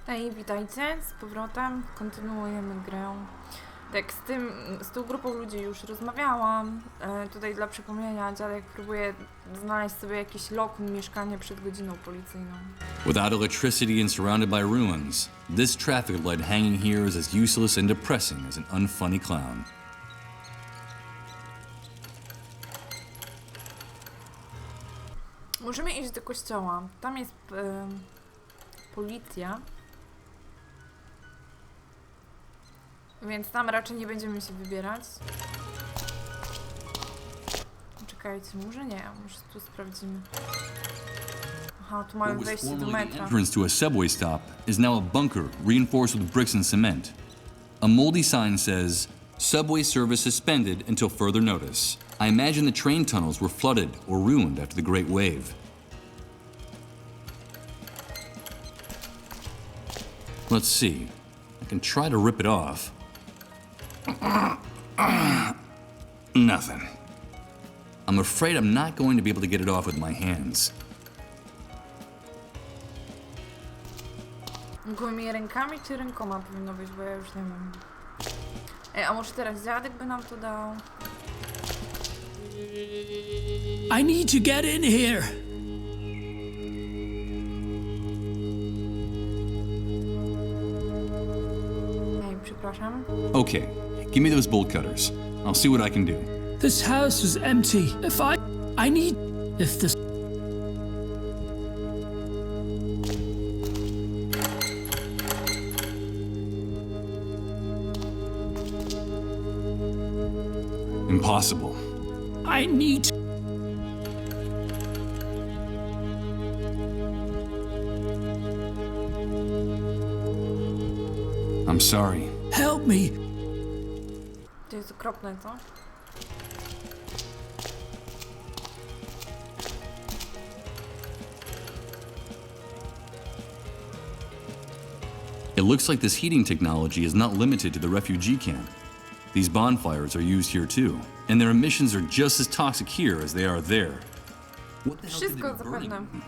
Hej, witajcie z powrotem. Kontynuujemy grę. Tak, z tą grupą ludzi już rozmawiałam. Tutaj dla przypomnienia, dziadek próbuje znaleźć sobie jakieś lokum, mieszkanie przed godziną policyjną. Without electricity and surrounded by ruins, this traffic light hanging here is as useless and depressing as an unfunny clown. Musimy iść do kościoła. Tam jest policja. Więc tam raczej nie będziemy się wybierać. Czekajcie, może nie, może tu sprawdzimy. Aha, tu mamy wejście do metra. The entrance to a subway stop is now a bunker reinforced with bricks and cement. A moldy sign says, "Subway service suspended until further notice." I imagine the train tunnels were flooded or ruined after the Great Wave. Let's see. I can try to rip it off. Nothing. I'm afraid I'm not going to be able to get it off with my hands. Gołymi rękami czy rękoma powinno być, bo ja już nie wiem. Ej, a może teraz dziadek by nam to dał? I need to get in here. Ej, przepraszam. Okay, give me those bolt cutters. I'll see what I can do. This house is empty. If this... Impossible. I need... I'm sorry. Help me. To jest okropne, co? It looks like this heating technology is not limited to the refugee camp. These bonfires are used here too, and their emissions are just as toxic here as they are there. What the hell could they Wszystko be burning? zapewne.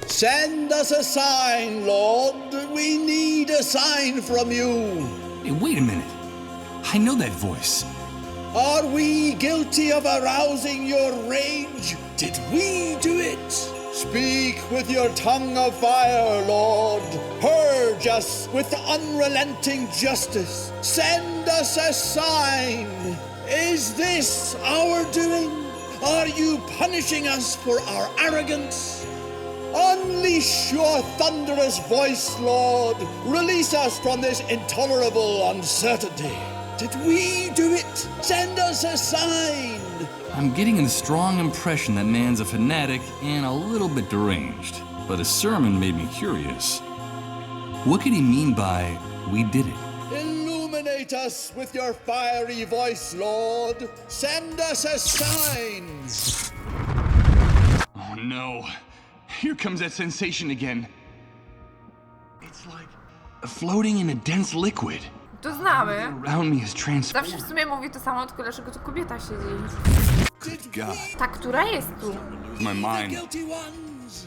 Send us a sign, Lord. We need a sign from you. Hey, wait a minute. I know that voice. Are we guilty of arousing your rage? Did we do it? Speak with your tongue of fire, Lord. Purge us with unrelenting justice. Send us a sign. Is this our doing? Are you punishing us for our arrogance? Unleash your thunderous voice, Lord. Release us from this intolerable uncertainty. Did we do it? Send us a sign. I'm getting a strong impression that man's a fanatic and a little bit deranged. But his sermon made me curious. What could he mean by, "we did it"? Illuminate us with your fiery voice, Lord. Send us a sign. Oh no. Here comes that sensation again. It's like floating in a dense liquid. To znamy. Around me is Zawsze w transformed. sumie mówi to samo, tylko dlaczego tu kobieta siedzi. Good God. Ta, która jest tu. My The mind. guilty ones.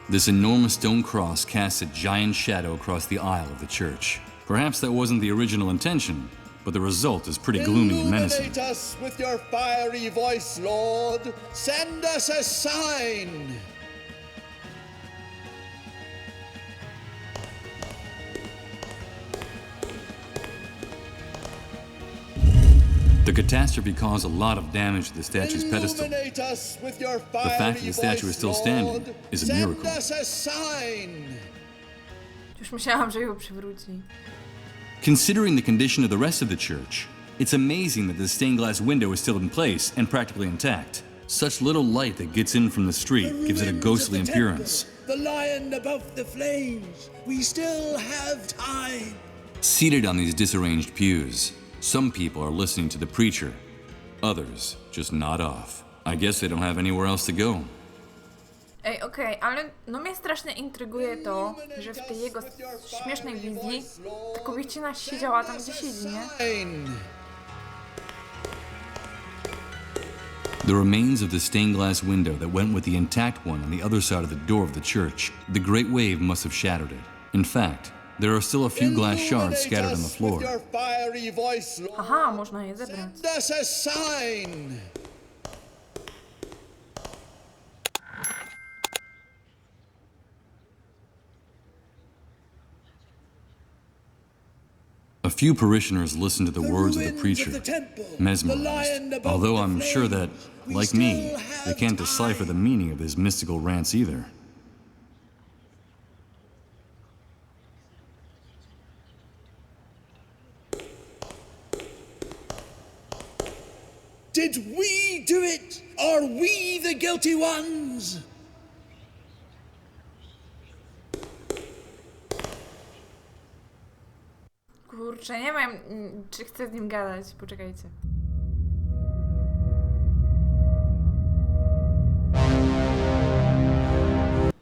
This enormous stone cross casts a giant shadow across the aisle of the church. Perhaps that wasn't the original intention, but the result is pretty gloomy and menacing. Illuminate us with your fiery voice, Lord. Send us a sign. The catastrophe caused a lot of damage to the statue's pedestal. Illuminate us with your fiery fact that the statue is still voice, standing Lord. is a miracle. Send us a sign. Już myślałam, że ją przywróci. Considering the condition of the rest of the church, it's amazing that the stained glass window is still in place and practically intact. Such little light that gets in from the street gives it a ghostly Ruins of the appearance. temple, the lion above the flames. We still have time. Seated on these disarranged pews, some people are listening to the preacher. Others just nod off. I guess they don't have anywhere else to go. Ej, okej, ale no mnie strasznie intryguje to, że w tej jego śmiesznej wizji ta kobiecina siedziała tam, gdzie siedzi, nie? Sign. The remains of the stained glass window that went with the intact one on the other side of the door of the church. The great wave must have shattered it. In fact, there are still a few glass shards scattered on the floor. With your fiery voice, Lord. Aha, można je zebrać. Send us a sign. A few parishioners listened to the words of the ruins preacher, of the temple, the mesmerized, lion above although the I'm sure that, flames. We like me, still they have can't decipher time. the meaning of his mystical rants either. Did we do it? Are we the guilty ones? Kurczę, nie wiem, czy chcę z nim gadać. Poczekajcie.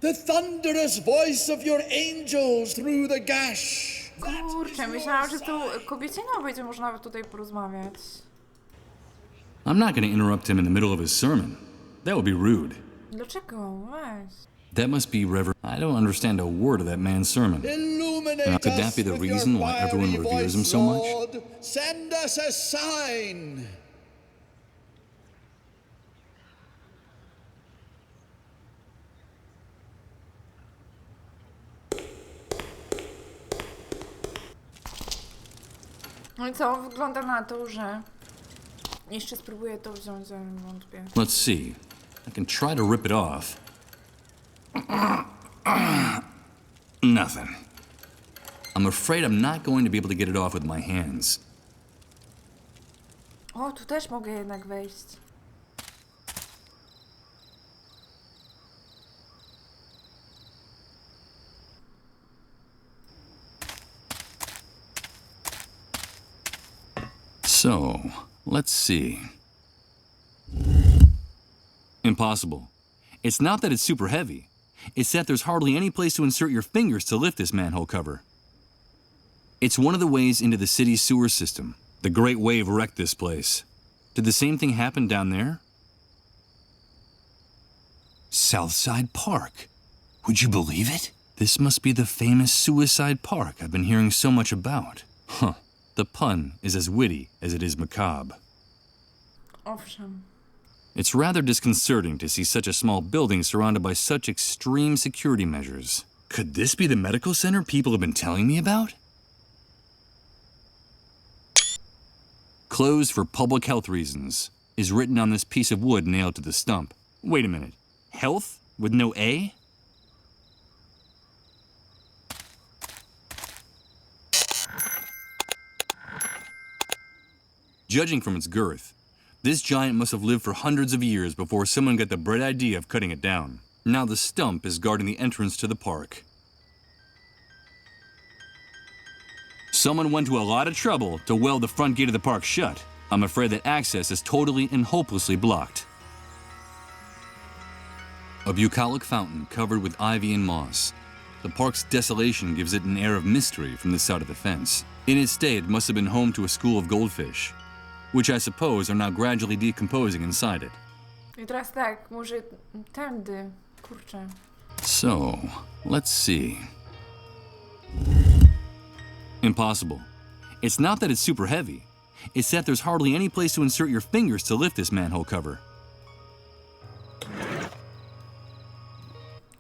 The thunderous voice of your angels through the gash. Kurczę, myślałam, że tu kobieciną będzie można tutaj porozmawiać. I'm not going to interrupt him in the middle of his sermon. That would be rude. Dlaczego? Weź. That must be Reverend. I don't understand a word of that man's sermon. Illuminate Could that us be the with reason your why everyone fiery reveres him voice, so much? Lord. Send us a sign. No i co? Wygląda na to, że jeszcze spróbuję to wziąć, ale wątpię. Let's see. I can try to rip it off. Nothing. I'm afraid I'm not going to be able to get it off with my hands. O, tu też mogę jednak wejść. So, let's see. Impossible. It's not that it's super heavy. It's that there's hardly any place to insert your fingers to lift this manhole cover. It's one of the ways into the city's sewer system. The Great Wave wrecked this place. Did the same thing happen down there? Southside Park. Would you believe it? This must be the famous suicide park I've been hearing so much about. Huh. The pun is as witty as it is macabre. Owszem. It's rather disconcerting to see such a small building surrounded by such extreme security measures. Could this be the medical center people have been telling me about? Closed for public health reasons is written on this piece of wood nailed to the stump. Wait a minute. Health with no A? Judging from its girth, this giant must have lived for hundreds of years before someone got the bright idea of cutting it down. Now the stump is guarding the entrance to the park. Someone went to a lot of trouble to weld the front gate of the park shut. I'm afraid that access is totally and hopelessly blocked. A bucolic fountain covered with ivy and moss. The park's desolation gives it an air of mystery from the side of the fence. In its day, it must have been home to a school of goldfish, which I suppose are now gradually decomposing inside it. I teraz tak, może tędy. Kurczę. So, let's see. Impossible. It's not that it's super heavy. It's that there's hardly any place to insert your fingers to lift this manhole cover.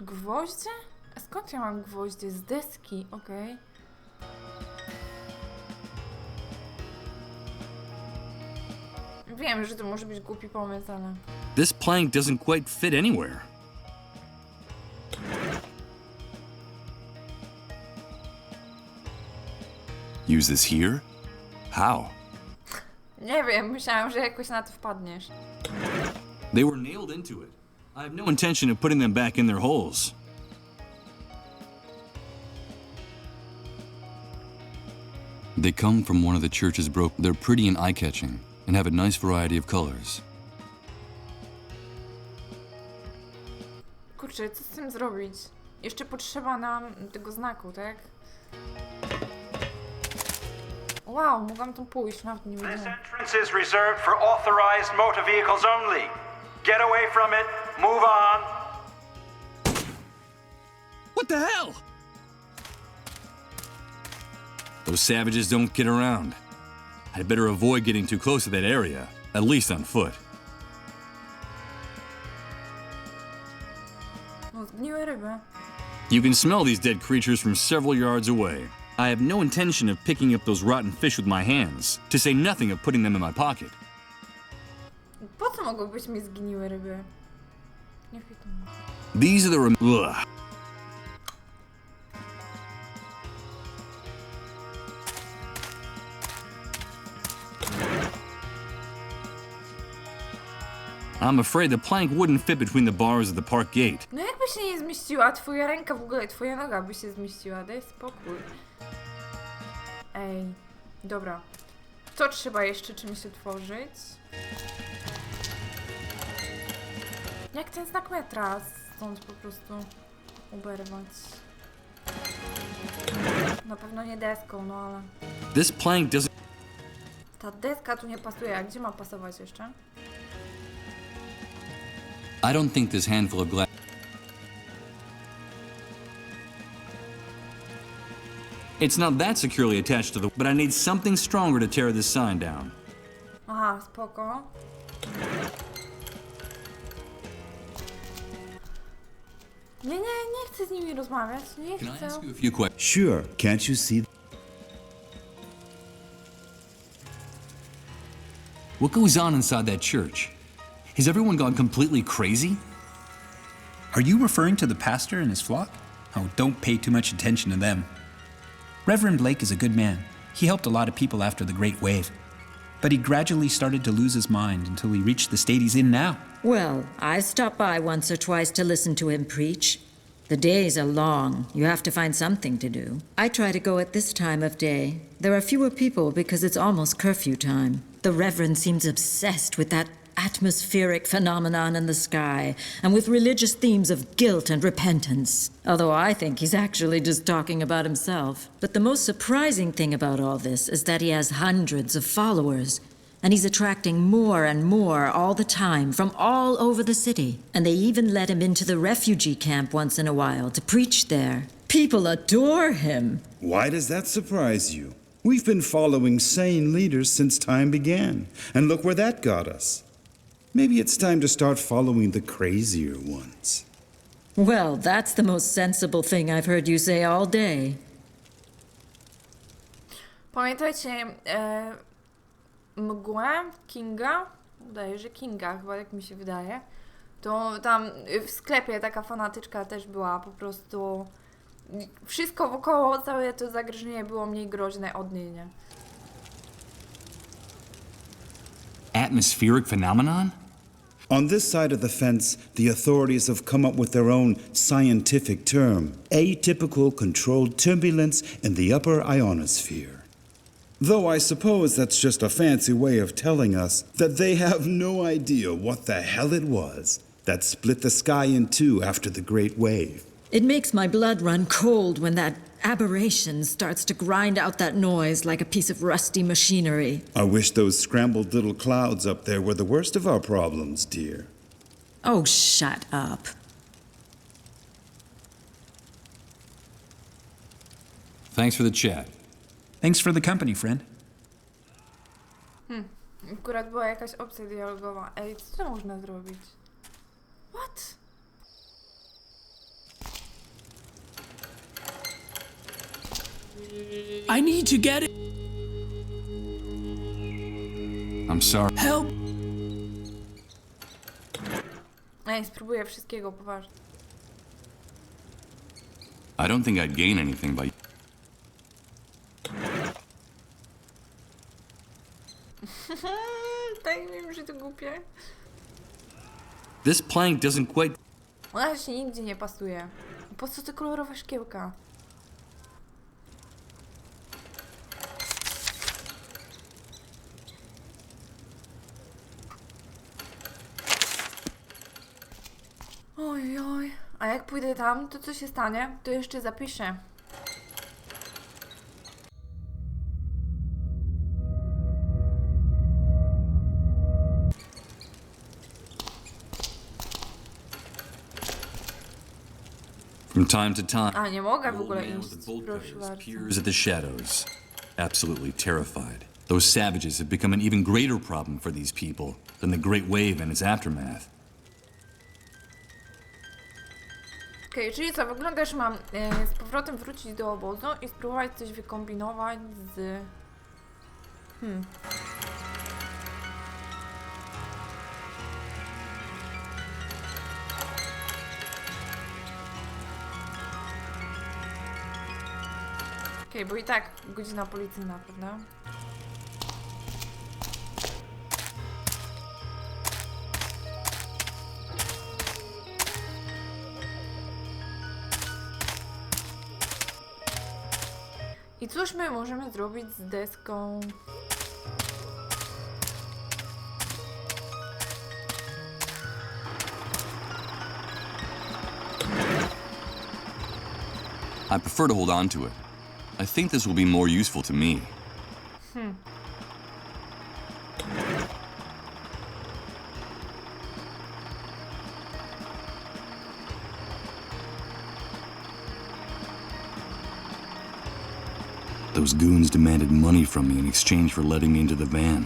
Gwoździe? A skąd ja mam gwoździe? Z deski, okej. Wiem, że to może być głupi pomysł, ale... This plank doesn't quite fit anywhere. Use this here? How? Nie wiem, myślałam, że jakoś na to wpadniesz. They were nailed into it. I have no intention of putting them back in their holes. They come from one of the church's broke. They're pretty and eye-catching and have a nice variety of colors. Kurczę, co z tym zrobić? Jeszcze potrzeba nam tego znaku, tak? Wow, mogłam tu pójść, nawet nie This wiedziałam. entrance is reserved for authorized motor vehicles only. Get away from it. Move on. What the hell? Those savages don't get around. I'd better avoid getting too close to that area, at least on foot. No, zgniłe ryby. You can smell these dead creatures from several yards away. I have no intention of picking up those rotten fish with my hands, to say nothing of putting them in my pocket. Po co mogły być mi zgniłe ryby? Nie wiem. These are the Ugh. I'm afraid the plank wouldn't fit between the bars of the park gate. No jakby się nie zmieściła, twoja ręka w ogóle, twoja noga by się zmieściła, daj spokój. Ej, dobra. To trzeba jeszcze czymś otworzyć. Jak ten znak metra stąd po prostu uberwać. Na pewno nie deską, no ale... This plank doesn't... Ta deska tu nie pasuje, a gdzie ma pasować jeszcze? I don't think this handful of glass... It's not that securely attached to the... But I need something stronger to tear this sign down. Aha, spoko. Nie chcę z nimi rozmawiać, nie Can I chcę. ask you a few questions? Sure, can't you see? What goes on inside that church? Has everyone gone completely crazy? Are you referring to the pastor and his flock? Oh, don't pay too much attention to them. Reverend Blake is a good man. He helped a lot of people after the Great Wave. But he gradually started to lose his mind until he reached the state he's in now. Well, I stop by once or twice to listen to him preach. The days are long. You have to find something to do. I try to go at this time of day. There are fewer people because it's almost curfew time. The Reverend seems obsessed with that atmospheric phenomenon in the sky and with religious themes of guilt and repentance. Although I think he's actually just talking about himself. But the most surprising thing about all this is that he has hundreds of followers. And he's attracting more and more all the time from all over the city. And they even let him into the refugee camp once in a while to preach there. People adore him. Why does that surprise you? We've been following sane leaders since time began, and look where that got us. Maybe it's time to start following the crazier ones. Well, that's the most sensible thing I've heard you say all day. Pamiętajcie, mgłę Kinga, udaje, że Kinga, chyba jak mi się wydaje, to tam w sklepie taka fanatyczka też była po prostu... Wszystko wokoło, całe to zagrożenie było mniej groźne od niej, nie? Atmospheric phenomenon? On this side of the fence, the authorities have come up with their own scientific term, atypical controlled turbulence in the upper ionosphere. Though I suppose that's just a fancy way of telling us that they have no idea what the hell it was that split the sky in two after the Great Wave. It makes my blood run cold when that aberration starts to grind out that noise like a piece of rusty machinery. I wish those scrambled little clouds up there were the worst of our problems, dear. Oh, shut up. Thanks for the chat. Thanks for the company, friend. Akurat była jakaś opcja dialogowa. Ej, co to można zrobić? What? I need to get it. I'm sorry. Help. Ej, spróbuję wszystkiego poważnie. I don't think I'd gain anything by... Tak, wiem, że to głupie. This plank doesn't quite... Ona się nigdzie nie pasuje. Po co te kolorowe szkiełka? Oj. A jak pójdę tam, to co się stanie? To jeszcze zapiszę. From time to time, A, nie mogę the w old ogóle man iść, with the bolt proszę cutters bardzo. peers at the shadows, absolutely terrified. Those savages have become an even greater problem for these people than the Great Wave and its aftermath. Okej, czyli co, wygląda, że mam z powrotem wrócić do obozu i spróbować coś wykombinować z... Okej, bo i tak godzina policyjna, prawda? I cóż my możemy zrobić z deską? I prefer to hold on to it. I think this will be more useful to me. Those goons demanded money from me in exchange for letting me into the van.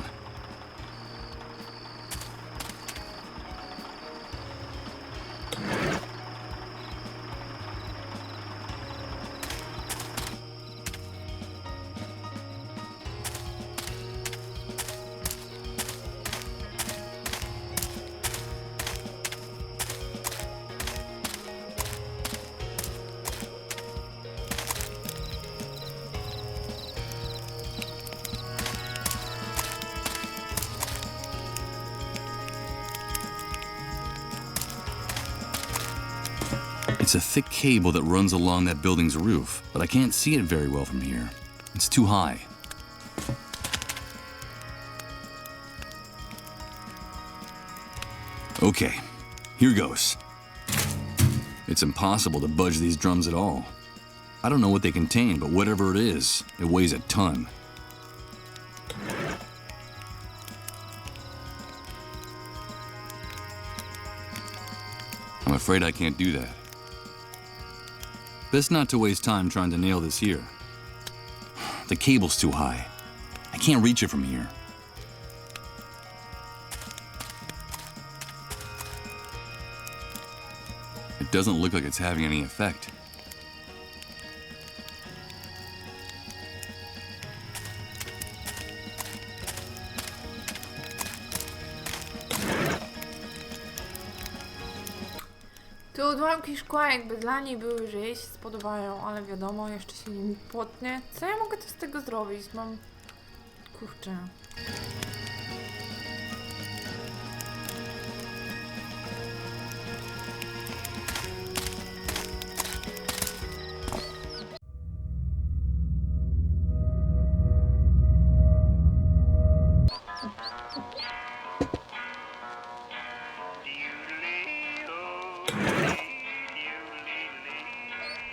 It's a thick cable that runs along that building's roof, but I can't see it very well from here. It's too high. Okay, here goes. It's impossible to budge these drums at all. I don't know what they contain, but whatever it is, it weighs a ton. I'm afraid I can't do that. Best not to waste time trying to nail this here. The cable's too high. I can't reach it from here. It doesn't look like it's having any effect. Te odłamki szkła jakby dla niej były, że jej się spodobają, ale wiadomo, jeszcze się nimi potnie. Co ja mogę tu z tego zrobić? Mam... Kurczę.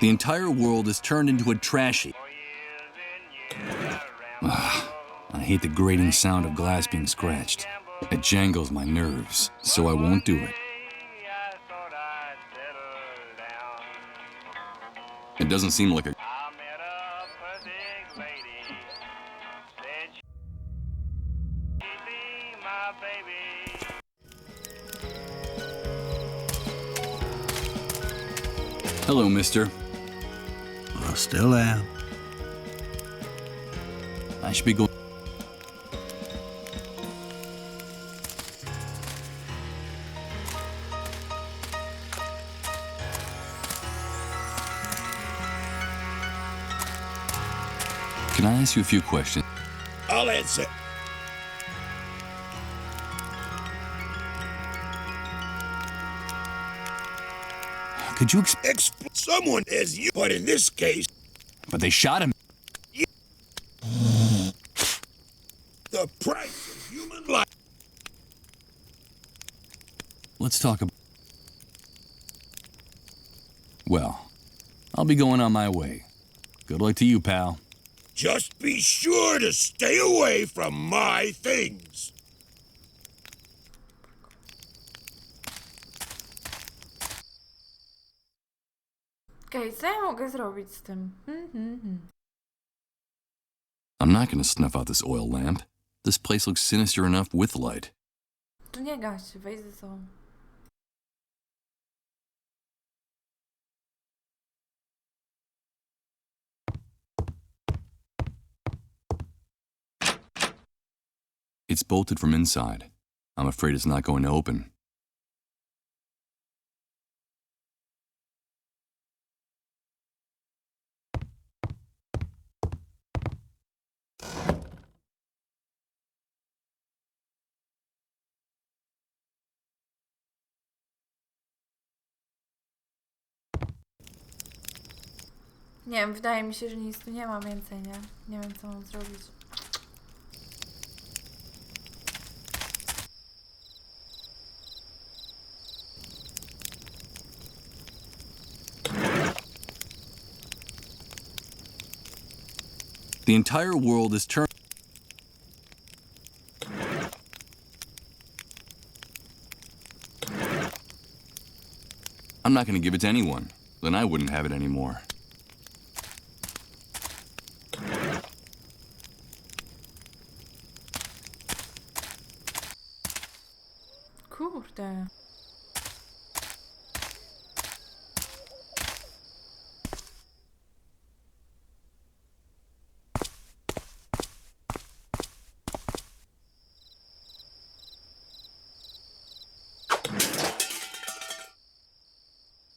The entire world is turned into a trash heap. I hate the grating sound of glass being scratched. It jangles my nerves, so I won't do it. It doesn't seem like a... Hello, mister. I still am. I should be going... Can I ask you a few questions? I'll answer. Could you Someone as you, but in this case, But they shot him. the price of human life. Let's talk about... Well, I'll be going on my way. Good luck to you, pal. Just be sure to stay away from my things. Okej, co ja mogę zrobić z tym? I'm not gonna snuff out this oil lamp. This place looks sinister enough with light. Tu nie gaś, weź ze sobą. It's bolted from inside. I'm afraid it's not going to open. Nie wiem, wydaje mi się, że nic tu nie ma więcej, nie? Nie wiem, co mam zrobić. The entire world is turned. I'm not going to give it to anyone. Then I wouldn't have it anymore. Kurde.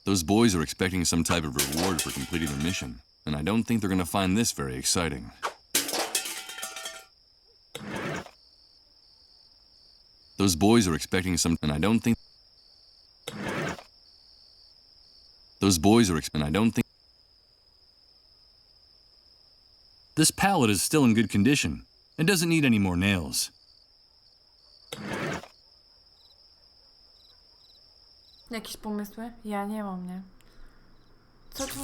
Those boys are expecting some type of reward for completing their mission, and I don't think they're going to find this very exciting. Those boys are expecting some, and I don't think. Those boys are, and I don't think. This pallet is still in good condition. It doesn't need any more nails. Jakieś pomysły? Ja nie mam, nie? Co tu...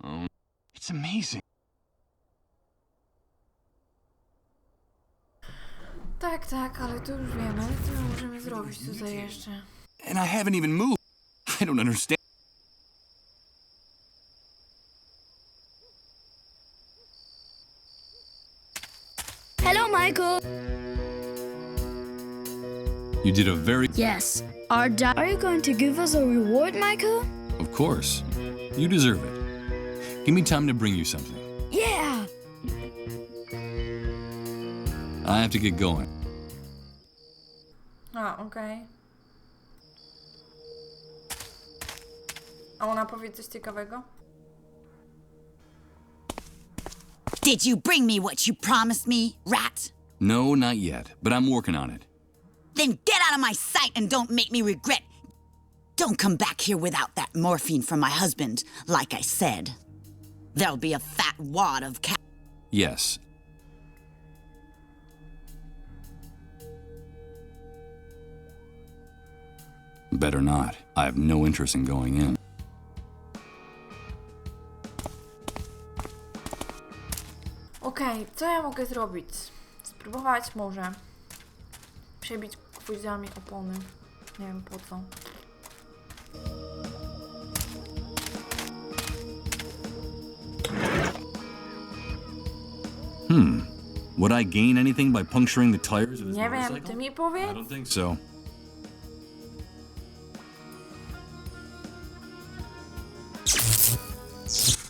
Oh, it's amazing. Tak, tak, ale to już wiemy. Co my możemy zrobić tutaj jeszcze? And I haven't even moved. I don't understand. Hello, Michael. You did a very... Yes. Are you going to give us a reward, Michael? Of course. You deserve it. Give me time to bring you something. Yeah. I have to get going. A, okej. A ona powie coś ciekawego? Did you bring me what you promised me, rat? No, not yet, but I'm working on it. Then get out of my sight and don't make me regret. Don't come back here without that morphine from my husband, like I said. There'll be a fat wad of Yes. Better not. I have no interest in going in. Okej, co ja mogę zrobić? Spróbować może przebić gwoździami opony. Nie wiem po co. Would I gain anything by puncturing the tires of this Nie motorcycle? wiem, ty mi I powiedz? don't think so.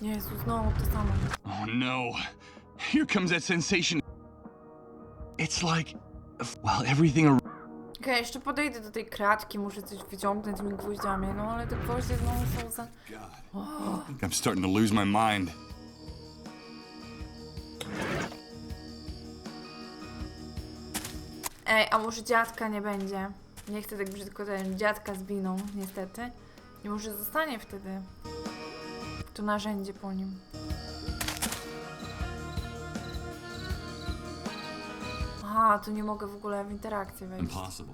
Jezu, znowu to samo. Oh no. Here comes that sensation. It's like, well, everything around. Okej, jeszcze podejdę do tej kratki, muszę coś wyciągnąć tymi gwoździami, no ale te gwoździe znowu są za... I think I'm starting to lose my mind. Ej, a może dziadka nie będzie? Nie chcę tak brzydko ten dziadka zbiną, niestety. I może zostanie wtedy to narzędzie po nim. Aha, tu nie mogę w ogóle w interakcję wejść. Impossible.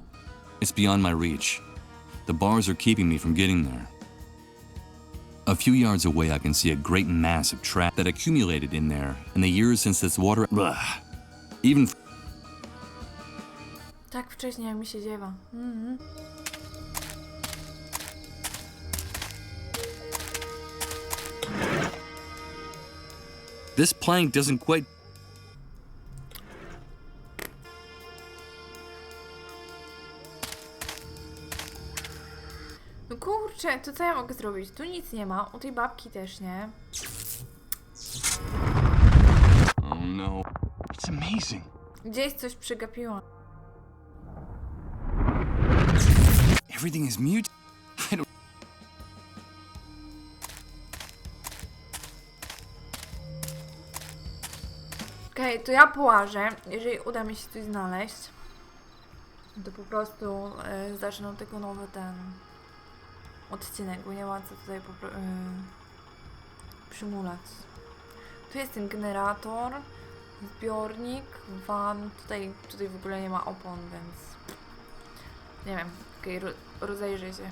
It's beyond my reach. The bars are keeping me from getting there. A few yards away, I can see a great mass of trash that accumulated in there in the years since this water. Ugh. Even. Tak wcześnie mi się dziewa. This plank doesn't quite... No kurczę, to co ja mogę zrobić? Tu nic nie ma, u tej babki też nie. Oh no. It's amazing. Gdzieś coś przegapiłam. Everything is mute. I don't... Okej, to ja połażę. Jeżeli uda mi się coś znaleźć, to po prostu zacznę od tego nowy ten odcinek, bo nie ma co tutaj przymulać. Tu jest ten generator, zbiornik, van, tutaj w ogóle nie ma opon, więc nie wiem, okej, rozejrzę się.